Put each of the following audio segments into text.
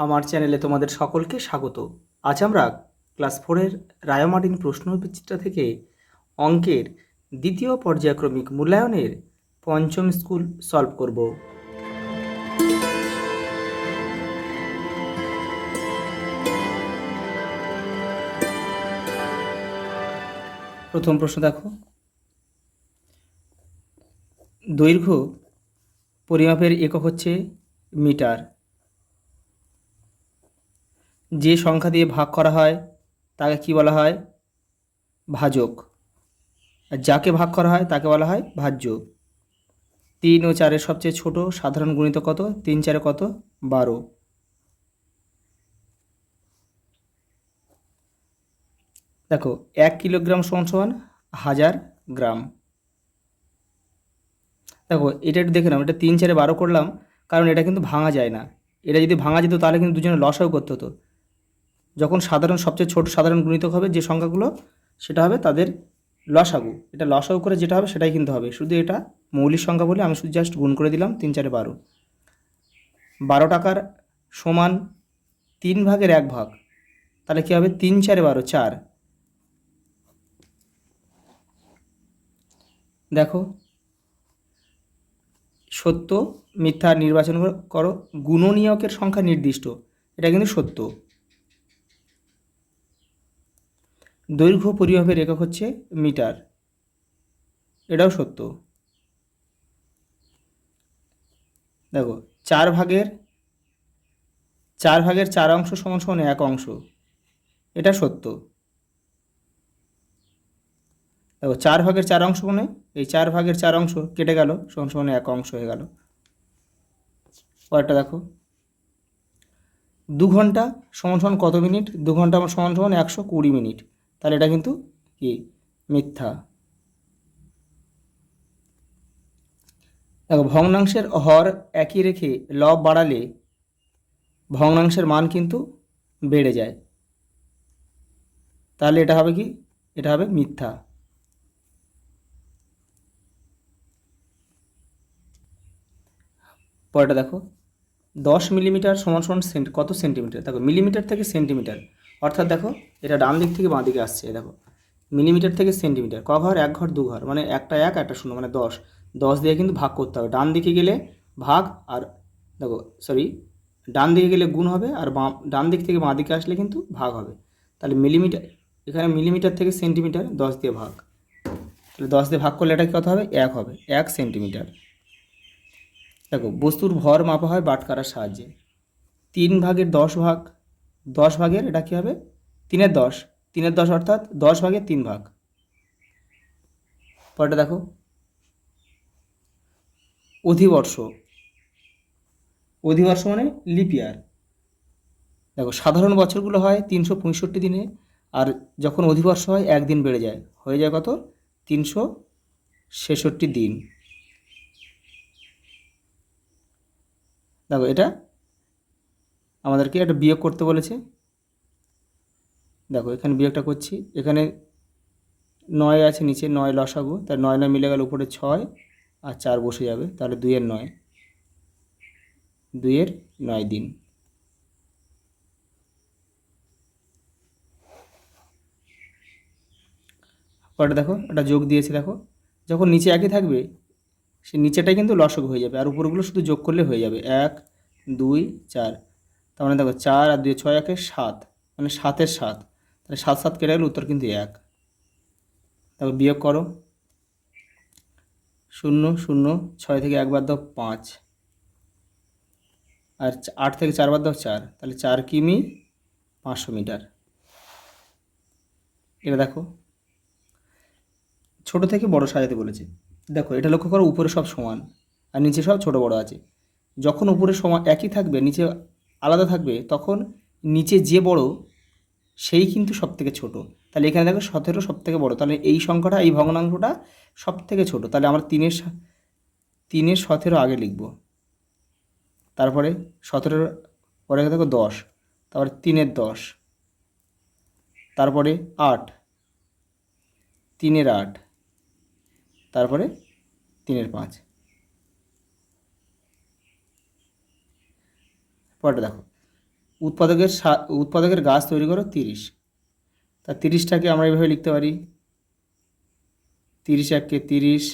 আমার চ্যানেলে তোমাদের সকলকে স্বাগত। আজ আমরা ক্লাস 4-এর রায়োমার্টিন প্রশ্নবিচিত্রা থেকে অঙ্কের দ্বিতীয় পর্যায়ক্রমিক মূল্যায়নের পঞ্চম স্কুল সলভ করব। প্রথম প্রশ্ন দেখো, দৈর্ঘ্য পরিমাপের একক হচ্ছে মিটার। যে সংখ্যা দিয়ে ভাগ করা হয় তাকে কি বলা হয়? ভাজক। আর যাকে ভাগ করা হয় তাকে বলা হয় ভাজ্য। 3 ও 4-এর সবচেয়ে ছোট সাধারণ গুণিতক কত? 3 4 কত? 12। দেখো 1 কিলোগ্রাম সমান সমান 1000 গ্রাম। দেখো এটা একটু দেখে নাও, এটা 3 4 12 করলাম কারণ এটা কিন্তু ভাঙা যায় না। এটা যদি ভাঙা যেত তাহলে কিন্তু দুজনে লসাও করতে হতো। যখন সবচেয়ে ছোট সাধারণ গুণিতক হবে যে সংখ্যাগুলো, সেটা হবে তাদের লসাগু। এটা লসাগু করে যেটা হবে সেটাই কিন্তু হবে। শুধু এটা মৌলিক সংখ্যা বলে আমি শুধু জাস্ট গুণ করে দিলাম। 3 4 12। 12 টাকার সমান 3 ভাগের 1 ভাগ, তাহলে কী হবে? 3 4 12 4। দেখো সত্য মিথ্যা নির্বাচন করো। গুণনীয়কের সংখ্যা নির্দিষ্ট, এটা কিন্তু সত্য। দৈর্ঘ্য পরিমাপের একক হচ্ছে মিটার, এটাও সত্য। দেখো 4 ভাগের 4 অংশ সমান সমান 1 অংশ, এটা সত্য। দেখো 4 ভাগের 4 অংশ মানে এই 4 ভাগের 4 অংশ কেটে গেল, সমান সমান 1 অংশ হয়ে গেল। পরেরটা দেখো, 2 ঘন্টা সমান সমান কত মিনিট? 2 ঘন্টা আমার সমান সমান 120 মিনিট, তাহলে এটা কিন্তু কি? মিথ্যা। দেখো ভগ্নাংশের হর একই রেখে লব বাড়ালে ভগ্নাংশের মান কিন্তু বেড়ে যায়, তাহলে এটা হবে কি? এটা হবে মিথ্যা। পরেরটা দেখো, 10 মিলিমিটার সমান সমান কত সেন্টিমিটার? দেখো মিলিমিটার থেকে সেন্টিমিটার, অর্থাৎ দেখো এটা ডান দিক থেকে বাঁ দিকে আসছে। দেখো মিলিমিটার থেকে সেন্টিমিটার, ক ঘর? 1 ঘর 2 ঘর, মানে একটা 1 একটা 0, মানে 10। 10 দিয়ে কিন্তু ভাগ করতে হবে। ডান দিকে গেলে ভাগ, আর দেখো সরি, ডান দিকে গেলে গুণ হবে, আর ডান দিক থেকে বাঁ দিকে আসলে কিন্তু ভাগ হবে। তাহলে মিলিমিটার, এখানে মিলিমিটার থেকে সেন্টিমিটার 10 দিয়ে ভাগ, তাহলে 10 দিয়ে ভাগ করলে এটা কত হবে? 1 হবে, 1 সেন্টিমিটার। দেখো বস্তুর ভর মাপা হয় বাটখারার সাহায্যে। 3 ভাগের 10 ভাগ, 10 ভাগের এটা কী হবে? 3-এর 10, 3-এর 10 অর্থাৎ 10 ভাগের 3 ভাগ। পরেরটা দেখো, অধিবর্ষ। অধিবর্ষ মানে লিপ ইয়ার। দেখো সাধারণ বছরগুলো হয় 365 দিনে, আর যখন অধিবর্ষ হয় 1 দিন বেড়ে যায়, হয়ে যায় কত? 366 দিন। দেখো এটা আমাদেরকে একটা বিয়োগ করতে বলেছে। দেখো এখানে বিয়োগটা করছি, এখানে 9 আছে নিচে, 9 লসাগু, তার 9 9 মিলে গেল, উপরে 6 আর 4 বসে যাবে, তাহলে 2-এর 9, 2-এর 9 দিন। পরে দেখো এটা যোগ দিয়েছে। দেখো যখন নিচে একই থাকবে সে নিচেটাই কিন্তু লসাগু হয়ে যাবে, আর উপরগুলো শুধু যোগ করলে হয়ে যাবে। 1 2 4, তার মানে দেখো 4 আর 2 6 1 7, মানে 7-এর 7, তাহলে 7 7 কেটে গেলে উত্তর কিন্তু 1। তারপর বিয়োগ করো, 0 0, 6 থেকে 1 বাদ দাও 5, আর 8 থেকে 4 বাদ দাও 4, তাহলে 4 কিমি 500 মিটার। এটা দেখো ছোট থেকে বড় সাজাতে বলেছে। দেখো এটা লক্ষ্য করো, উপরে সব সমান আর নিচে সব ছোট বড় আছে। যখন উপরে সমান একই থাকবে, নিচে আলাদা থাকবে, তখন নিচে যে বড় সেই কিন্তু সব থেকে ছোটো। তাহলে এখানে দেখো 17 সব থেকে বড়ো, তাহলে এই সংখ্যাটা, এই ভগ্নাংশটা সব থেকে ছোটো, তাহলে আমরা 3-এর 17 আগে লিখব। তারপরে 17-এর পরে দেখো 10, তারপরে 3-এর 10, তারপরে 8, 3-এর 8, তারপরে 3-এর 5। পরেরটা দেখো, উৎপাদকের গাছ তৈরি করো 30। তা 30টাকে আমরা এইভাবে লিখতে পারি, 30 একে 30,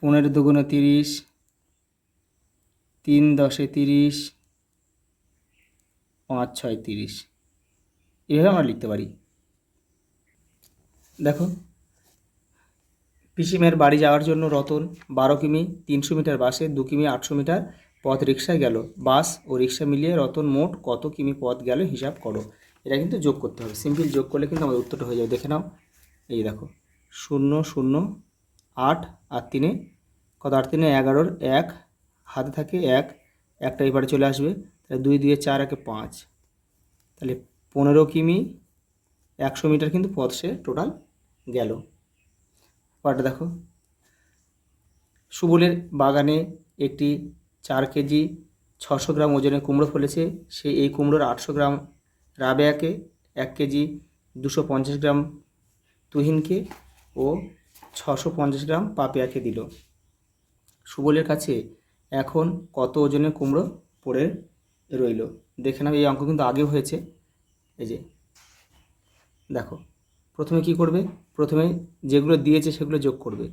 15 দুগুণে 30, 3 10 30, 5 6 30, এভাবে আমরা লিখতে পারি। দেখো, পিসিমের বাড়ি যাওয়ার জন্য রতন 12 কিমি 300 মিটার বাসে, 2 কিমি 800 মিটার পথ রিক্সায় গেল। বাস ও রিক্সা মিলিয়ে রতন মোট কত কিমি পথ গেল হিসাব করো। এটা কিন্তু যোগ করতে হবে, সিম্পল যোগ করলে কিন্তু আমাদের উত্তরটা হয়ে যাবে। দেখে নাও, এই দেখো 0 0 8 আর 3 কত, 8 3 11, 1 হাতে থাকে 1, একটা এবারে চলে আসবে, তাহলে 2 2 4 1 5, তাহলে 15 কিমি 100 মিটার কিন্তু পথ সে টোটাল গেল। পরটা দেখো, সুবলের বাগানে একটি 4 কেজি 600 গ্রাম ওজনের কুমড়ো ফলেছে। সে এই কুমড়োর 800 গ্রাম রাবেয়াকে, 1 কেজি 250 গ্রাম তুহিনকে ও 650 গ্রাম পাপিয়াকে দিল। সুবলের কাছে এখন কত ওজনের কুমড়ো পড়ে রইল। দেখে নাও, এই অঙ্ক কিন্তু আগেও হয়েছে। এই যে দেখো, প্রথমে কি করবে, প্রথমে যেগুলো দিয়েছে সেগুলো যোগ করবে,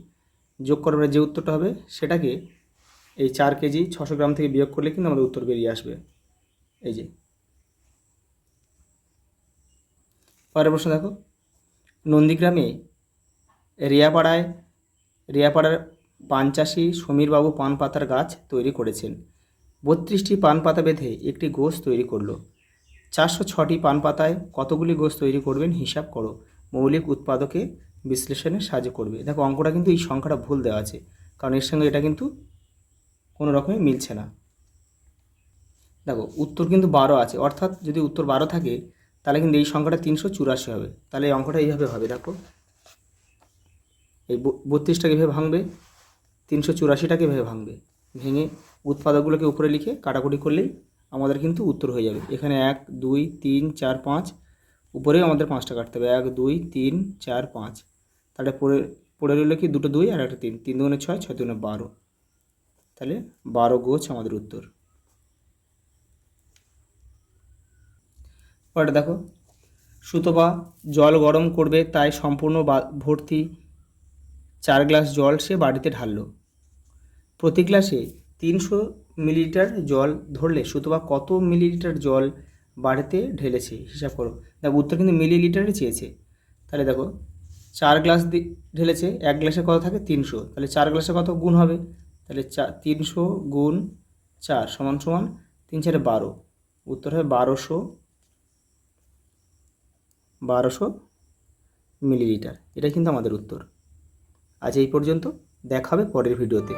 যোগ করার পরে যে উত্তরটা হবে সেটাকে এই 4 কেজি 600 গ্রাম থেকে বিয়োগ করলে কিন্তু আমাদের উত্তর বেরিয়ে আসবে। এই যে পরের প্রশ্ন দেখো, নন্দীগ্রামে রিয়াপাড়ার পান চাষি সমীরবাবু পান পাতার গাছ তৈরি করেছেন। 32টি পান পাতা বেঁধে একটি গোছ তৈরি করলো। 406টি পান পাতায় কতগুলি গোছ তৈরি করবেন হিসাব করো। মৌলিক উৎপাদকে বিশ্লেষণের সাহায্য করবে। দেখো, অঙ্কটা কিন্তু এই সংখ্যাটা ভুল দেওয়া আছে, কারণ এর সঙ্গে এটা কিন্তু কোনো রকমে মিলছে না। দেখো, উত্তর কিন্তু 12 আছে, অর্থাৎ যদি উত্তর 12 থাকে তাহলে কিন্তু এই সংখ্যাটা 384 হবে। তাহলে এই অঙ্কটা এইভাবে হবে। দেখো, এই 32টাকে এভাবে ভাঙবে, 384টাকে এভাবে ভাঙবে, ভেঙে উৎপাদকগুলোকে উপরে লিখে কাটাকুটি করলেই আমাদের কিন্তু উত্তর হয়ে যাবে। এখানে 1 2 3 4 5, উপরেও আমাদের 5টা কাটতে হবে, 1 2 3 4 5, তাহলে পড়ে রইল কি, 2টো 2 আর একটা 3, 3 2 6 6 2 12, তাহলে 12 গোছ আমাদের উত্তর। পরেটা দেখো, সুতপা জল গরম করবে, তাই সম্পূর্ণ ভর্তি 4 গ্লাস জল সে বাড়িতে ঢাললো। প্রতি গ্লাসে 300 মিলিলিটার জল ধরলে সুতপা কত মিলিলিটার জল বাড়িতে ঢেলেছে হিসাব করো। দেখো, উত্তর কিন্তু মিলিলিটারে চেয়েছে। তাহলে দেখো, 4 গ্লাস ঢেলেছে, 1 গ্লাসে কত থাকে 300, তাহলে 4 গ্লাসে কত গুণ হবে, তাহলে 300 গুণ 4 সমান সমান 3 4 12, উত্তর হবে 1200 মিলিলিটার। এটা কিন্তু আমাদের উত্তর। আজ এই পর্যন্ত, দেখা হবে পরের ভিডিওতে।